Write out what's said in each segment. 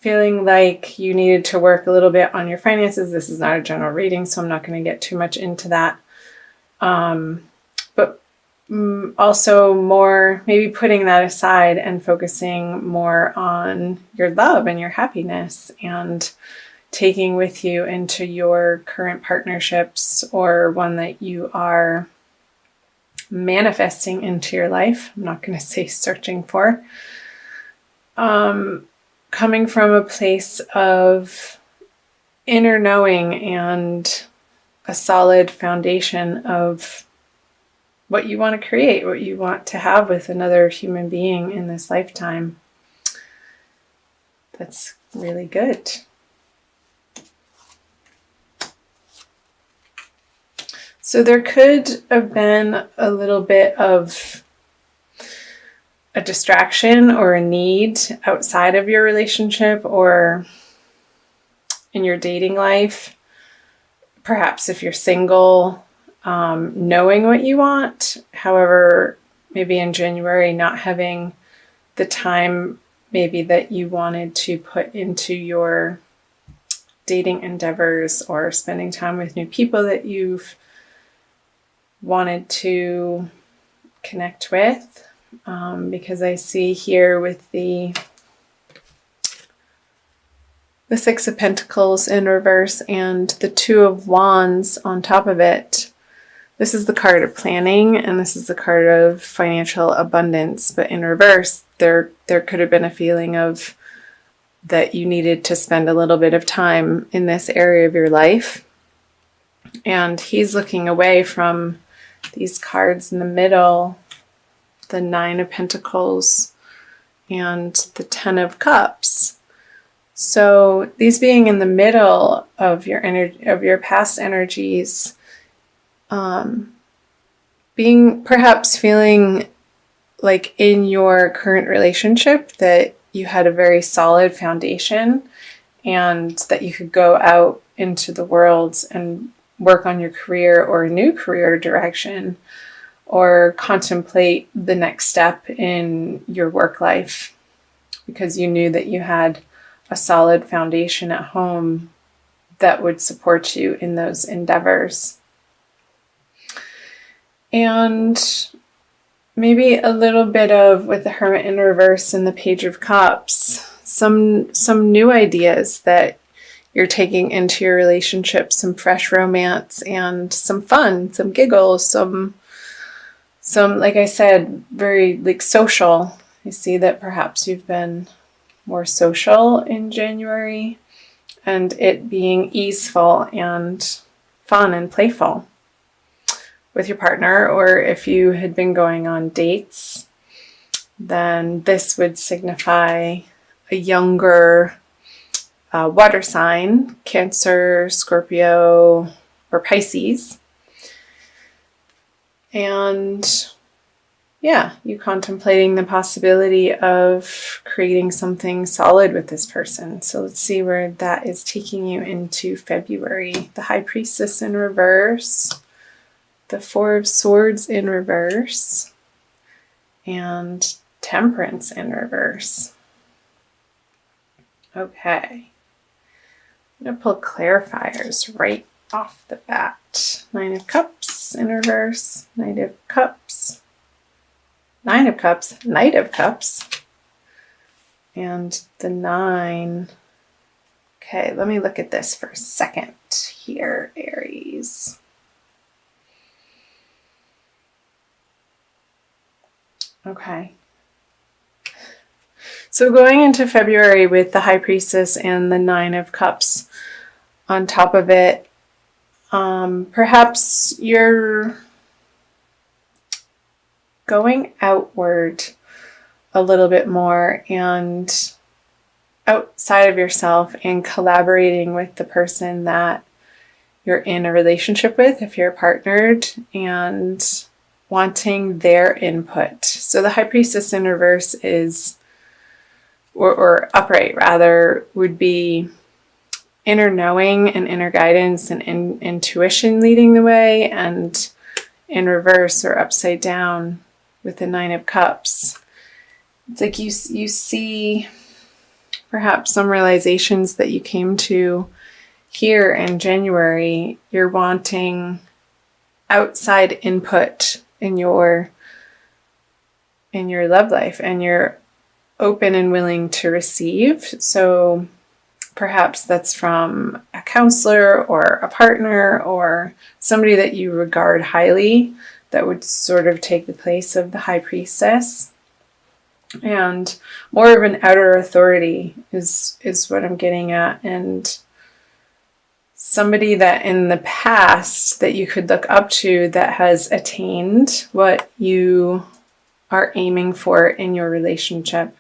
feeling like you needed to work a little bit on your finances. This is not a general reading, so I'm not going to get too much into that. But also more maybe putting that aside and focusing more on your love and your happiness, and taking with you into your current partnerships or one that you are manifesting into your life. I'm not going to say searching for. Coming from a place of inner knowing and a solid foundation of what you want to create, what you want to have with another human being in this lifetime. That's really good. So there could have been a little bit of a distraction or a need outside of your relationship or in your dating life. Perhaps if you're single, knowing what you want. However, maybe in January, not having the time maybe that you wanted to put into your dating endeavors or spending time with new people that you've wanted to connect with. Because I see here with the Six of Pentacles in reverse and the Two of Wands on top of it. This is the card of planning, and this is the card of financial abundance. But in reverse, there could have been a feeling of that you needed to spend a little bit of time in this area of your life. And he's looking away from these cards in the middle, the Nine of Pentacles and the Ten of Cups. So these being in the middle of your energy, of your past energies, being perhaps feeling like in your current relationship that you had a very solid foundation and that you could go out into the world and work on your career or a new career direction, or contemplate the next step in your work life because you knew that you had a solid foundation at home that would support you in those endeavors. And maybe a little bit of, with the Hermit in reverse and the Page of Cups, some new ideas that you're taking into your relationship, some fresh romance and some fun, some giggles, some, like I said, very like social. I see that perhaps you've been more social in January, and it being easeful and fun and playful with your partner. Or if you had been going on dates, then this would signify a younger water sign, Cancer, Scorpio, or Pisces. And yeah, you contemplating the possibility of creating something solid with this person. So let's see where that is taking you into February. The High Priestess in reverse, the Four of Swords in reverse, and Temperance in reverse. Okay. I'm going to pull clarifiers right off the bat. Nine of Cups in reverse, Knight of Cups, Nine of Cups, Knight of Cups, and the Nine. Okay, let me look at this for a second here, Aries. Okay. So going into February with the High Priestess and the Nine of Cups on top of it, perhaps you're going outward a little bit more and outside of yourself and collaborating with the person that you're in a relationship with, if you're partnered, and wanting their input. So the High Priestess in reverse is, or upright rather, would be inner knowing and inner guidance and intuition leading the way, and in reverse or upside down with the Nine of Cups, it's like you see perhaps some realizations that you came to here in January. You're wanting outside input in your love life, and you're open and willing to receive. So perhaps that's from a counselor or a partner or somebody that you regard highly that would sort of take the place of the high priestess. And more of an outer authority is what I'm getting at. And somebody that in the past that you could look up to that has attained what you are aiming for in your relationship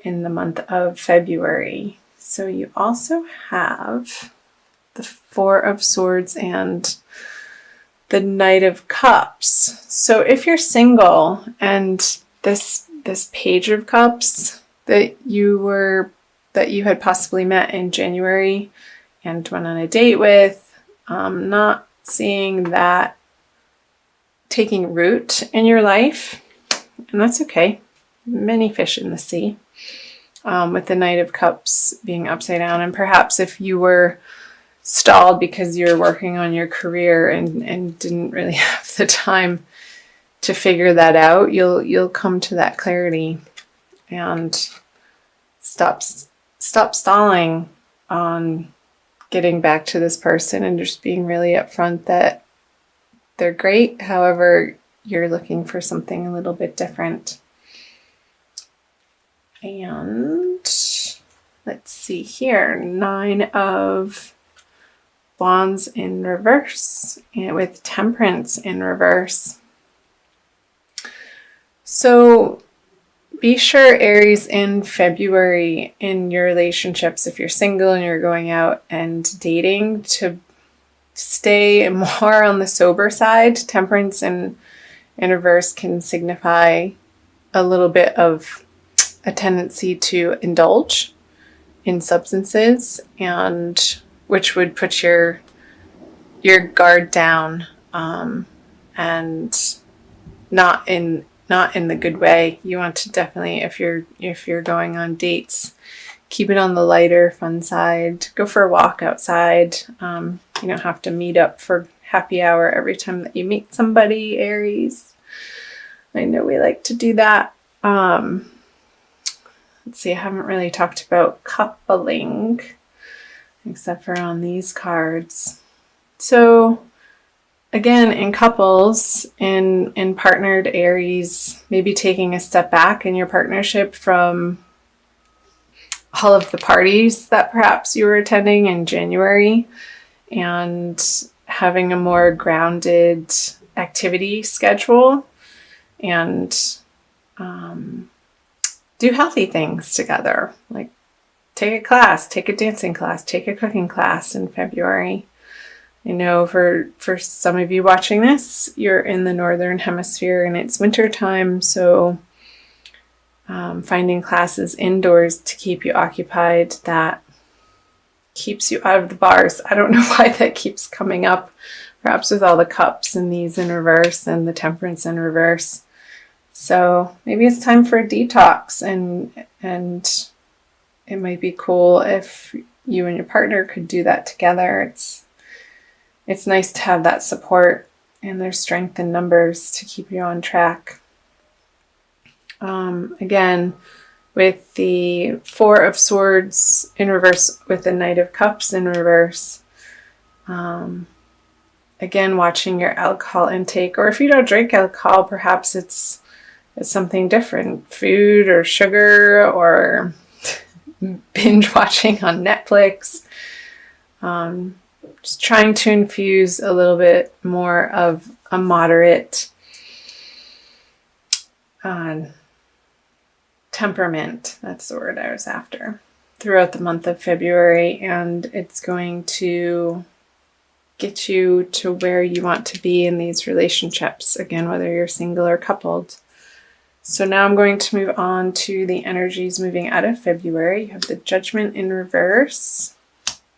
in the month of February. So you also have the Four of Swords and the Knight of Cups. So if you're single and this Page of Cups that you had possibly met in January and went on a date with, not seeing that taking root in your life, and that's okay. Many fish in the sea. With the Knight of Cups being upside down, and perhaps if you were stalled because you're working on your career and didn't really have the time to figure that out, you'll come to that clarity and stop stalling on getting back to this person and just being really upfront that they're great. However, you're looking for something a little bit different. And let's see here, 9 of Wands in reverse, and with Temperance in reverse. So be sure, Aries, in February in your relationships, if you're single and you're going out and dating, to stay more on the sober side. Temperance in reverse can signify a little bit of a tendency to indulge in substances, and which would put your guard down, and not in the good way. You want to definitely, if you're going on dates, keep it on the lighter, fun side. Go for a walk outside. You don't have to meet up for happy hour every time that you meet somebody, Aries. I know we like to do that. Let's see, I haven't really talked about coupling, except for on these cards. So again, in couples, in partnered Aries, maybe taking a step back in your partnership from all of the parties that perhaps you were attending in January, and having a more grounded activity schedule, and do healthy things together, like take a class, take a dancing class, take a cooking class in February. I know for some of you watching this, you're in the Northern Hemisphere and it's winter time, so finding classes indoors to keep you occupied that keeps you out of the bars. I don't know why that keeps coming up, perhaps with all the cups and these in reverse and the Temperance in reverse. So maybe it's time for a detox, and it might be cool if you and your partner could do that together. It's nice to have that support, and there's strength in numbers to keep you on track. Again, with the Four of Swords in reverse, with the Knight of Cups in reverse. Again, watching your alcohol intake, or if you don't drink alcohol, perhaps it's something different, food or sugar or binge watching on Netflix. Just trying to infuse a little bit more of a moderate temperament, that's the word I was after, throughout the month of February, and it's going to get you to where you want to be in these relationships, again, whether you're single or coupled. So now I'm going to move on to the energies moving out of February. You have the Judgment in reverse.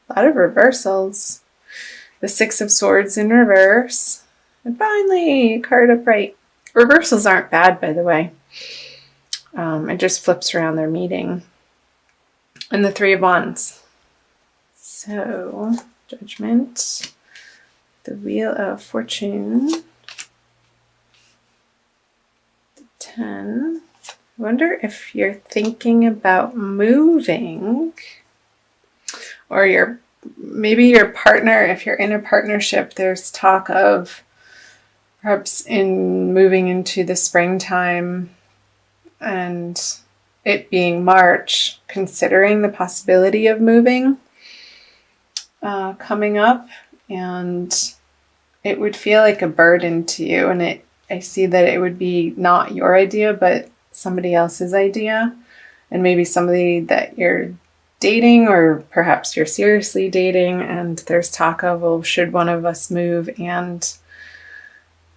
A lot of reversals. The Six of Swords in reverse. And finally, a card upright. Reversals aren't bad, by the way. It just flips around their meaning. and the Three of Wands. So, Judgment, the Wheel of Fortune, the 10. I wonder if you're thinking about moving, or maybe your partner, if you're in a partnership, there's talk of perhaps in moving into the springtime and it being March, considering the possibility of moving coming up, and it would feel like a burden to you, and I see that it would be not your idea but somebody else's idea, and maybe somebody that you're dating, or perhaps you're seriously dating, and there's talk of, well, should one of us move, and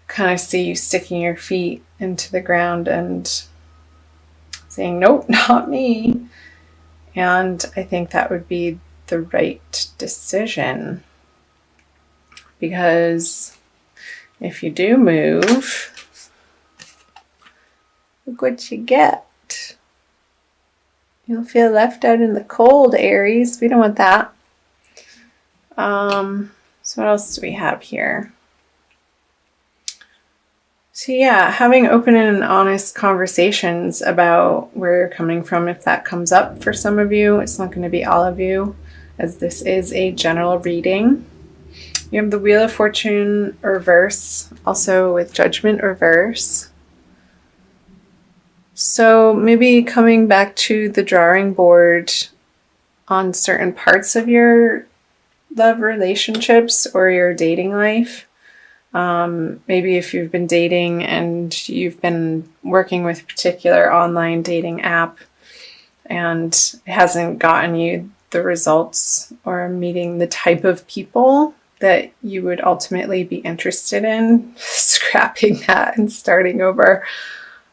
kind of see you sticking your feet into the ground and saying, nope, not me. And I think that would be the right decision, because if you do move, look what you get. You'll feel left out in the cold, Aries. We don't want that. So what else do we have here? So yeah, having open and honest conversations about where you're coming from, if that comes up for some of you. It's not going to be all of you, as this is a general reading. You have the Wheel of Fortune reverse, also with Judgment reverse. So maybe coming back to the drawing board on certain parts of your love relationships or your dating life. Maybe if you've been dating and you've been working with a particular online dating app and it hasn't gotten you the results or meeting the type of people that you would ultimately be interested in, scrapping that and starting over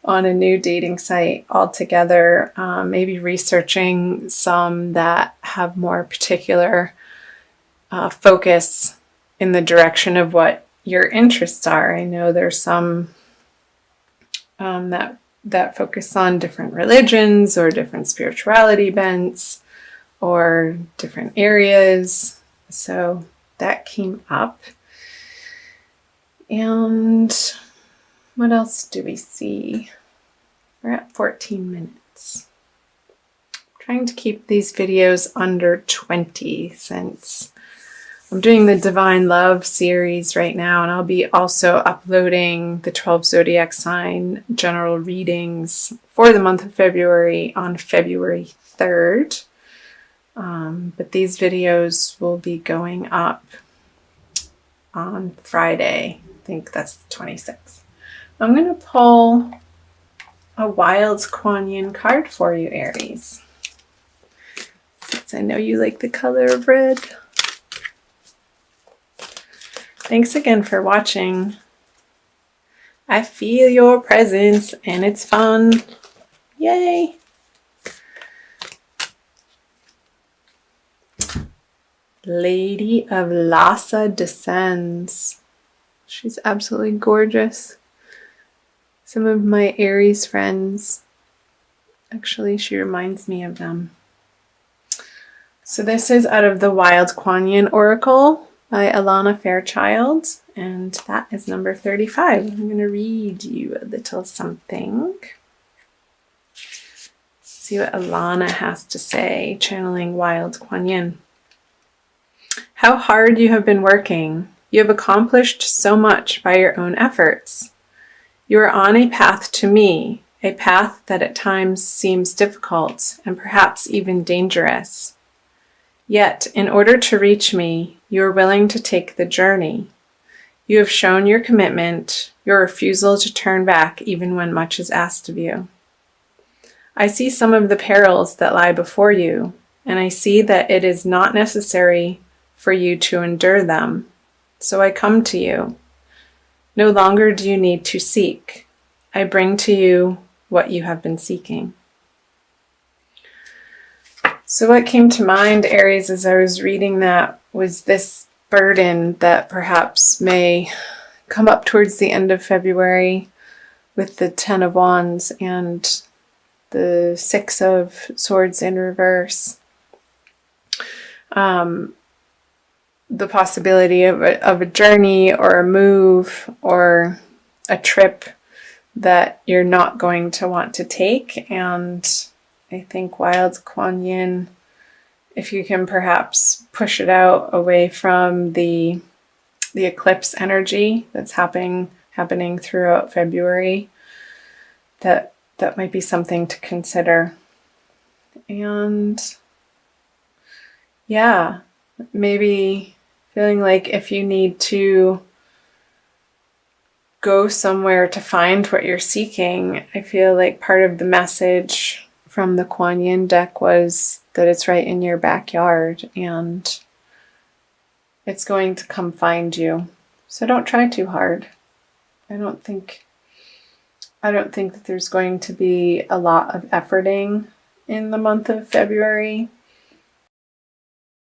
on a new dating site altogether. Maybe researching some that have more particular focus in the direction of what your interests are. I know there's some that focus on different religions or different spirituality bents or different areas. So that came up. And what else do we see? We're at 14 minutes. I'm trying to keep these videos under 20 since I'm doing the Divine Love series right now, and I'll be also uploading the 12 zodiac sign general readings for the month of February on February 3rd. But these videos will be going up on Friday. I think that's the 26th. I'm going to pull a Wild Kuan Yin card for you, Aries, since I know you like the color of red. Thanks again for watching. I feel your presence and it's fun. Yay! Lady of Lhasa descends. She's absolutely gorgeous. Some of my Aries friends, actually, she reminds me of them. So this is out of the Wild Kuan Yin Oracle by Alana Fairchild, and that is number 35. I'm going to read you a little something. See what Alana has to say, channeling Wild Kuan Yin. How hard you have been working. You have accomplished so much by your own efforts. You are on a path to me, a path that at times seems difficult and perhaps even dangerous. Yet, in order to reach me, you are willing to take the journey. You have shown your commitment, your refusal to turn back even when much is asked of you. I see some of the perils that lie before you, and I see that it is not necessary for you to endure them. So I come to you. No longer do you need to seek. I bring to you what you have been seeking. So what came to mind, Aries, as I was reading that was this burden that perhaps may come up towards the end of February with the 10 of Wands and the 6 of Swords in reverse. the possibility of a journey or a move or a trip that you're not going to want to take. And I think Wild Kuan Yin, if you can perhaps push it out away from the eclipse energy that's happening throughout February, that might be something to consider. And yeah, maybe feeling like if you need to go somewhere to find what you're seeking, I feel like part of the message from the Kuan Yin deck was that it's right in your backyard and it's going to come find you. So don't try too hard. I don't think that there's going to be a lot of efforting in the month of February.